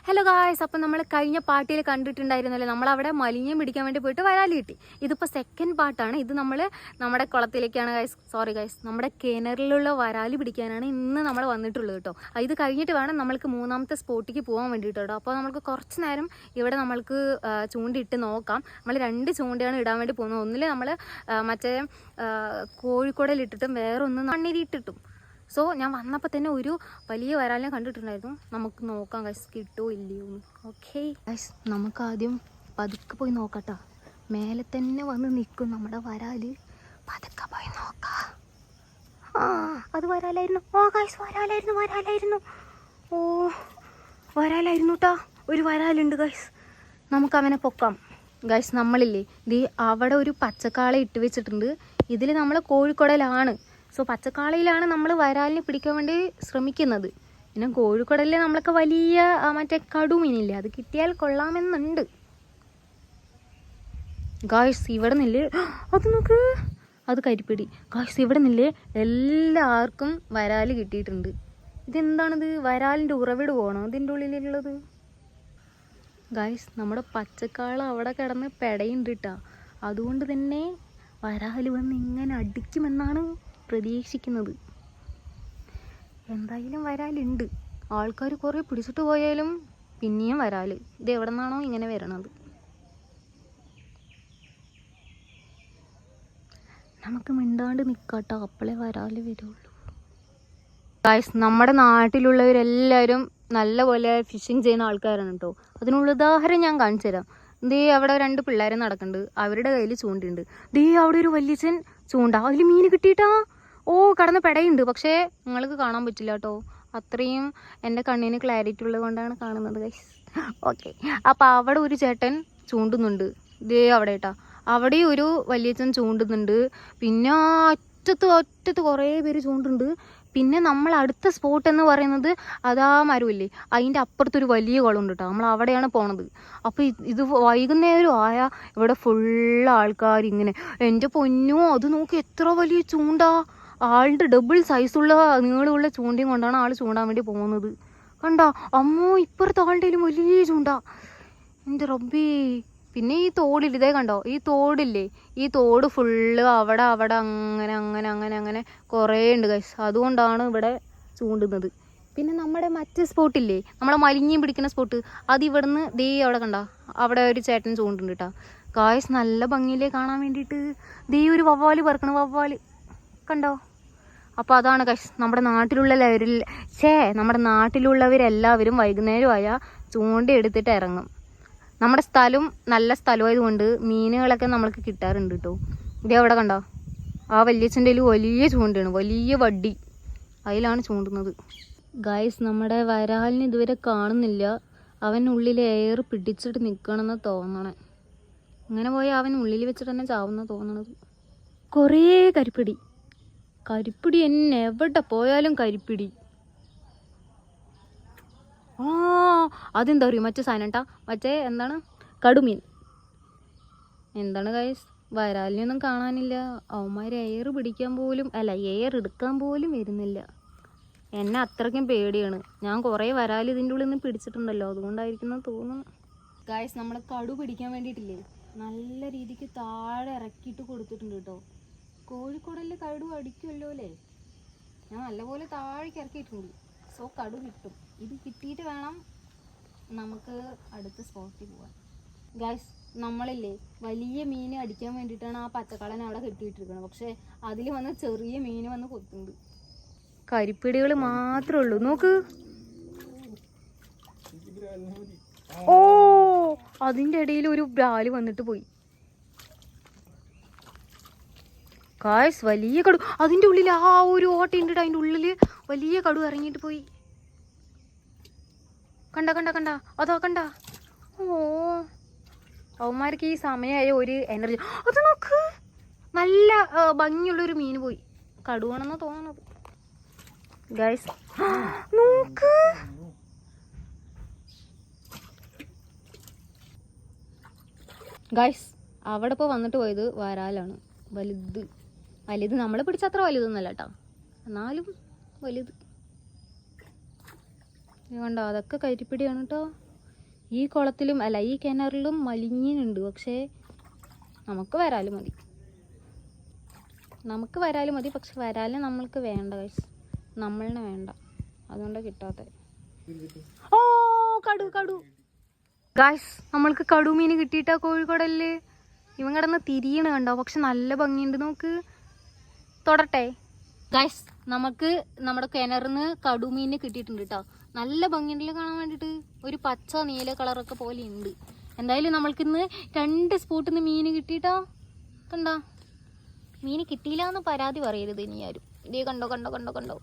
Hello guys, അപ്പം നമ്മൾ കഴിഞ്ഞ പാർട്ടിയിൽ കണ്ടിട്ടുണ്ടായിരുന്നല്ലോ, നമ്മളവിടെ മലിനം പിടിക്കാൻ വേണ്ടി പോയിട്ട് വരാലി കിട്ടി. ഇതിപ്പോൾ സെക്കൻഡ് പാർട്ടാണ്. ഇത് നമ്മുടെ കുളത്തിലേക്കാണ് ഗായ്സ്, സോറി ഗായ്സ്, നമ്മുടെ കിണറിലുള്ള വരാലി പിടിക്കാനാണ് ഇന്ന് നമ്മൾ വന്നിട്ടുള്ളത് കേട്ടോ. ഇത് കഴിഞ്ഞിട്ട് വേണം നമ്മൾക്ക് മൂന്നാമത്തെ സ്പോട്ടിലേക്ക് പോകാൻ വേണ്ടിയിട്ട് കേട്ടോ. അപ്പോൾ നമുക്ക് കുറച്ച് നേരം ഇവിടെ നമ്മൾക്ക് ചൂണ്ടിയിട്ട് നോക്കാം. നമ്മൾ 2 ചൂണ്ടയാണ് ഇടാൻ വേണ്ടി പോകുന്നത്. ഒന്നിൽ നമ്മൾ മറ്റേ കോഴിക്കോടലിട്ടിട്ടും വേറൊന്ന് മണ്ണിരിട്ടിട്ടും. സോ ഞാൻ വന്നപ്പോൾ തന്നെ ഒരു വലിയ വരാലിനെ കണ്ടിട്ടുണ്ടായിരുന്നു. നമുക്ക് നോക്കാം ഗൈസ് കിട്ടുമോ ഇല്ലയോ എന്ന്. ഓക്കെ ഗൈസ്, നമുക്ക് ആദ്യം പതുക്കെ പോയി നോക്കട്ടോ. മേലെ തന്നെ വന്ന് നിൽക്കും നമ്മുടെ വരാല്. പതുക്കെ പോയി നോക്കാം. അത് വരാലായിരുന്നു. ഗൈസ്, വരാലായിരുന്നു. വരാലായിരുന്നു കേട്ടോ. ഒരു വരാലുണ്ട് ഗൈസ്. നമുക്ക് അവനെ പൊക്കാം ഗൈസ്. നമ്മളില്ലേ അവിടെ ഒരു പച്ചക്കാള ഇട്ട് വെച്ചിട്ടുണ്ട്. ഇതിൽ നമ്മൾ കോഴിക്കോടലാണ്. സോ പച്ചക്കാളയിലാണ് നമ്മൾ വരാലിനെ പിടിക്കാൻ വേണ്ടി ശ്രമിക്കുന്നത്. പിന്നെ കോഴിക്കോടലിൽ നമ്മളൊക്കെ വലിയ മറ്റേ കടുമീനില്ലേ, അത് കിട്ടിയാൽ കൊള്ളാമെന്നുണ്ട് ഗായ്സ്. ഇവിടെ നില്ലേ, അത് നോക്ക്, അത് കരിപ്പിടി ഗായ്സ്. ഇവിടെ നില്ലേ എല്ലാവർക്കും വരാല് കിട്ടിയിട്ടുണ്ട്. ഇതെന്താണിത്? വരാലിൻ്റെ ഉറവിട് പോകണം ഇതിൻ്റെ ഉള്ളിലുള്ളത് ഗായ്സ്. നമ്മുടെ പച്ചക്കാള അവിടെ കിടന്ന് പെടയുണ്ട് കേട്ടോ. അതുകൊണ്ട് തന്നെ വരാല് വന്ന് ഇങ്ങനെ അടിക്കുമെന്നാണ് പ്രതീക്ഷിക്കുന്നത്. എന്തായാലും വരാലുണ്ട്. ആൾക്കാർ കുറേ പിടിച്ചിട്ട് പോയാലും പിന്നെയും വരാല്. ഇത് എവിടെ നിന്നാണോ ഇങ്ങനെ വരണത്? നമുക്ക് മിണ്ടാണ്ട് നിൽക്കാട്ടോ, അപ്പോളേ വരാല് വരുള്ളൂ ഗായ്സ്. നമ്മുടെ നാട്ടിലുള്ളവരെല്ലാവരും നല്ലപോലെ ഫിഷിങ് ചെയ്യുന്ന ആൾക്കാരാണ് കേട്ടോ. അതിനുള്ള ഉദാഹരണം ഞാൻ കാണിച്ചു തരാം. അവിടെ 2 പിള്ളേരെ നടക്കുന്നുണ്ട്. അവരുടെ കയ്യിൽ ചൂണ്ടുണ്ട്. അവിടെ ഒരു വലിയച്ഛൻ ചൂണ്ട, അതിൽ മീൻ കിട്ടിയിട്ടാ. കടന്ന് പെടയുണ്ട്. പക്ഷേ നിങ്ങൾക്ക് കാണാൻ പറ്റില്ല കേട്ടോ. അത്രയും എൻ്റെ കണ്ണിന് ക്ലാരിറ്റി ഉള്ളത് കൊണ്ടാണ് കാണുന്നത് ഗൈസ്. ഓക്കെ, അപ്പോൾ അവിടെ ഒരു ചേട്ടൻ ചൂണ്ടുന്നുണ്ട്. അവിടെ കേട്ടാ, അവിടെ ഒരു വലിയച്ഛൻ ചൂണ്ടുന്നുണ്ട്. പിന്നെ ഒറ്റത്ത് കുറേ പേര് ചൂണ്ടുണ്ട്. പിന്നെ നമ്മൾ അടുത്ത സ്പോട്ട് എന്ന് പറയുന്നത് അതാ മരമില്ലേ, അതിൻ്റെ അപ്പുറത്തൊരു വലിയ കുളമുണ്ട് കേട്ടോ. നമ്മൾ അവിടെയാണ് പോണത്. അപ്പോൾ ഇത് വൈകുന്നേരം ആയാൽ ഇവിടെ ഫുള്ള് ആൾക്കാർ ഇങ്ങനെ. എൻ്റെ പൊന്നോ, അത് നോക്കി എത്ര വലിയ ചൂണ്ടാ. ആളുടെ ഡബിൾ സൈസുള്ള നീളമുള്ള ചൂണ്ടയും കൊണ്ടാണ് ആൾ ചൂണ്ടാൻ വേണ്ടി പോകുന്നത്. കണ്ടോ അമ്മോ, ഇപ്പുറത്തെ ആളുടെ വലിയ ചൂണ്ട. എൻ്റെ റബ്ബേ. പിന്നെ ഈ തോടില്ല, ഇതേ കണ്ടോ, ഈ തോടില്ലേ, ഈ തോട് ഫുള്ള് അവിടെ അങ്ങനെ കുറേ ഉണ്ട് ഗൈസ്. അതുകൊണ്ടാണ് ഇവിടെ ചൂണ്ടുന്നത്. പിന്നെ നമ്മുടെ മറ്റേ സ്പോട്ടില്ലേ, നമ്മളെ മലിഞ്ഞും പിടിക്കുന്ന സ്പോട്ട്, അത് ഇവിടുന്ന് അവിടെ കണ്ടോ, അവിടെ ഒരു ചേട്ടൻ ചൂണ്ടുണ്ട് കേട്ടോ ഗായ്സ്. നല്ല ഭംഗിയിലേ കാണാൻ വേണ്ടിയിട്ട്. ഒരു വവ്വാല് പറക്കണം, വവ്വാല് കണ്ടോ. അപ്പോൾ അതാണ് ഗൈസ് നമ്മുടെ നാട്ടിലുള്ളവരെല്ലാവരും വൈകുന്നേരം ആയാൽ ചൂണ്ട എടുത്തിട്ട് ഇറങ്ങും. നമ്മുടെ സ്ഥലം നല്ല സ്ഥലമായതുകൊണ്ട് മീനുകളൊക്കെ നമ്മൾക്ക് കിട്ടാറുണ്ട് കേട്ടോ. അവിടെ കണ്ടോ, ആ വലിയച്ഛൻ്റെ വലിയ ചൂണ്ടയാണ്, വലിയ വടി, അതിലാണ് ചൂണ്ടുന്നത് ഗായ്സ്. നമ്മുടെ വരാലിന് ഇതുവരെ കാണുന്നില്ല. അവൻ ഉള്ളിൽ എയർ പിടിച്ചിട്ട് നിൽക്കണമെന്ന് തോന്നണേ. അങ്ങനെ പോയാൽ അവൻ ഉള്ളിൽ വെച്ചിട്ട് തന്നെ ചാവുന്ന തോന്നണത്. കുറേ കരിപ്പിടി എന്നെ എവിടെ പോയാലും കരിപ്പിടി. അതെന്താ പറയുക, മറ്റേ സാധനം കേട്ടാ, മറ്റേ എന്താണ്, കടുമീൻ. എന്താണ് ഗൈസ്, വരാലിനൊന്നും കാണാനില്ല. അവന്മാർ എയർ എടുക്കാൻ പോലും വരുന്നില്ല. എന്നെ അത്രയ്ക്കും പേടിയാണ്. ഞാൻ കുറേ വരാൽ ഇതിൻ്റെ ഉള്ളിൽ നിന്ന് പിടിച്ചിട്ടുണ്ടല്ലോ, അതുകൊണ്ടായിരിക്കും തോന്നുന്നു ഗൈസ്. നമ്മൾ കടു പിടിക്കാൻ വേണ്ടിയിട്ടില്ലേ, നല്ല രീതിക്ക് താഴെ ഇറക്കിയിട്ട് കൊടുത്തിട്ടുണ്ട് കേട്ടോ. കോഴിക്കോടലിൽ കടു അടിക്കുമല്ലോ അല്ലേ. ഞാൻ നല്ലപോലെ താഴേക്ക് ഇറക്കിയിട്ടുണ്ട്. സോ കടു കിട്ടും. ഇത് കിട്ടിയിട്ട് വേണം നമുക്ക് അടുത്ത സ്പോട്ടിൽ പോകാൻ ഗൈസ്. നമ്മളില്ലേ വലിയ മീൻ അടിക്കാൻ വേണ്ടിയിട്ടാണ് ആ പച്ചക്കളൻ അവിടെ കെട്ടിയിട്ടിരിക്കുന്നത്. പക്ഷേ അതിൽ വന്ന് ചെറിയ മീൻ വന്ന് കൊത്തുന്നുണ്ട്. കരിപ്പിടികൾ മാത്രമേ ഉള്ളൂ. നോക്ക്, അതിൻ്റെ ഇടയിൽ ഒരു ബ്രാല് വന്നിട്ട് പോയി ഗായ്സ്. വലിയ കടു അതിൻ്റെ ഉള്ളിൽ, ആ ഒരു ഓട്ടയുണ്ട്, അതിൻ്റെ ഉള്ളിൽ വലിയ കടു ഇറങ്ങിയിട്ട് പോയി. കണ്ട അതോ കണ്ട. അവന്മാർക്ക് ഈ സമയമായ ഒരു എനർജി. അത് നോക്ക്, നല്ല ഭംഗിയുള്ളൊരു മീൻ പോയി. കടുവാണെന്നാ തോന്നണത് ഗായ്സ്. നോക്ക് ഗായ്സ്, അവിടെ ഇപ്പോൾ വന്നിട്ട് പോയത് വരാലാണ്. വലുത് നമ്മളെ പിടിച്ച അത്ര വലുതൊന്നുമല്ല കേട്ടോ, എന്നാലും വലുത് കണ്ടോ. അതൊക്കെ കരിപ്പിടിയാണ് കേട്ടോ. ഈ കുളത്തിലും അല്ല ഈ കിണറിലും മലിഞ്ഞിനുണ്ട്. പക്ഷേ നമുക്ക് വരാലും മതി, പക്ഷെ വരാലും നമ്മൾക്ക് വേണ്ട ഗൈസ്, നമ്മളിനെ വേണ്ട, അതുകൊണ്ട് കിട്ടാത്ത. ഓ കടു ഗൈസ്, നമ്മൾക്ക് കടുമീൻ കിട്ടിയിട്ടാ കോഴിക്കോടല്ലേ. ഇവൻ കിടന്ന് തിരിയണ കണ്ടോ, പക്ഷെ നല്ല ഭംഗിയുണ്ട്. നോക്ക്, തൊടട്ടെ ഗൈസ്. നമുക്ക് നമ്മുടെ കിണറിന്ന് കടുമീനെ കിട്ടിയിട്ടുണ്ട് കേട്ടോ. നല്ല ഭംഗിയുണ്ടല്ലോ കാണാൻ വേണ്ടിയിട്ട്, ഒരു പച്ച നീല കളറൊക്കെ പോലെ ഉണ്ട്. എന്തായാലും നമ്മൾക്കിന്ന് 2 സ്പോട്ടിൽ നിന്ന് മീൻ കിട്ടിയിട്ടോ. കണ്ടോ, മീൻ കിട്ടിയില്ല എന്ന് പരാതി പറയരുത് ഇനി ആരും. ഇതേ കണ്ടോ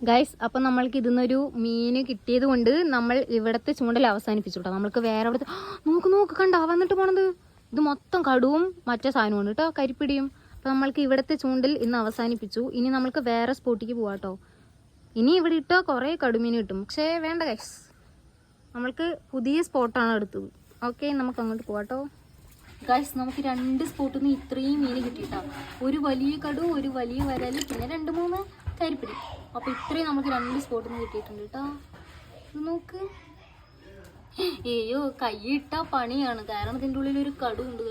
ഗൈസ്. അപ്പം നമ്മൾക്ക് ഇതിന്നൊരു മീൻ കിട്ടിയത് കൊണ്ട് നമ്മൾ ഇവിടുത്തെ ചൂണ്ടൽ അവസാനിപ്പിച്ചു കേട്ടോ. നമ്മൾക്ക് വേറെ അവിടുത്തെ നോക്ക് കണ്ടോ വന്നിട്ട് പോണത്. ഇത് മൊത്തം കടുവും മറ്റേ സാധനമാണ് കേട്ടോ, കരിപ്പിടിയും. അപ്പം നമ്മൾക്ക് ഇവിടുത്തെ ചൂണ്ടൽ ഇന്ന് അവസാനിപ്പിച്ചു. ഇനി നമ്മൾക്ക് വേറെ സ്പോട്ടിലേക്ക് പോവാം കേട്ടോ. ഇനി ഇവിടെ ഇട്ടോ കുറേ കടുമീൻ കിട്ടും, പക്ഷേ വേണ്ട ഗൈസ്, നമ്മൾക്ക് പുതിയ സ്പോട്ടാണ് എടുത്തത്. ഓക്കെ, നമുക്ക് അങ്ങോട്ട് പോവാം കേട്ടോ. ഗൈസ്, നമുക്ക് 2 സ്പോട്ടിൽ നിന്ന് ഇത്രയും മീൻ കിട്ടിയിട്ടാണ്. ഒരു വലിയ കടു, ഒരു വലിയ വരൽ, പിന്നെ 2-3 കരിപ്പിടി. അപ്പോൾ ഇത്രയും നമുക്ക് 2 സ്പോട്ടിൽ നിന്ന് കിട്ടിയിട്ടുണ്ട് കേട്ടോ. ഇത് നോക്ക്. കൈയിട്ട പണിയാണ്, കാരണം ഇതിൻ്റെ ഉള്ളിൽ ഒരു കടു ഉണ്ട്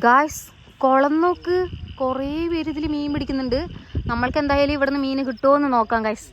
ഗൈസ്. കുളം നോക്ക്, കുറേ പേര് ഇതിൽ മീൻ പിടിക്കുന്നുണ്ട്. നമ്മൾക്ക് എന്തായാലും ഇവിടുന്ന് മീൻ കിട്ടുമോ എന്ന് നോക്കാം ഗൈസ്.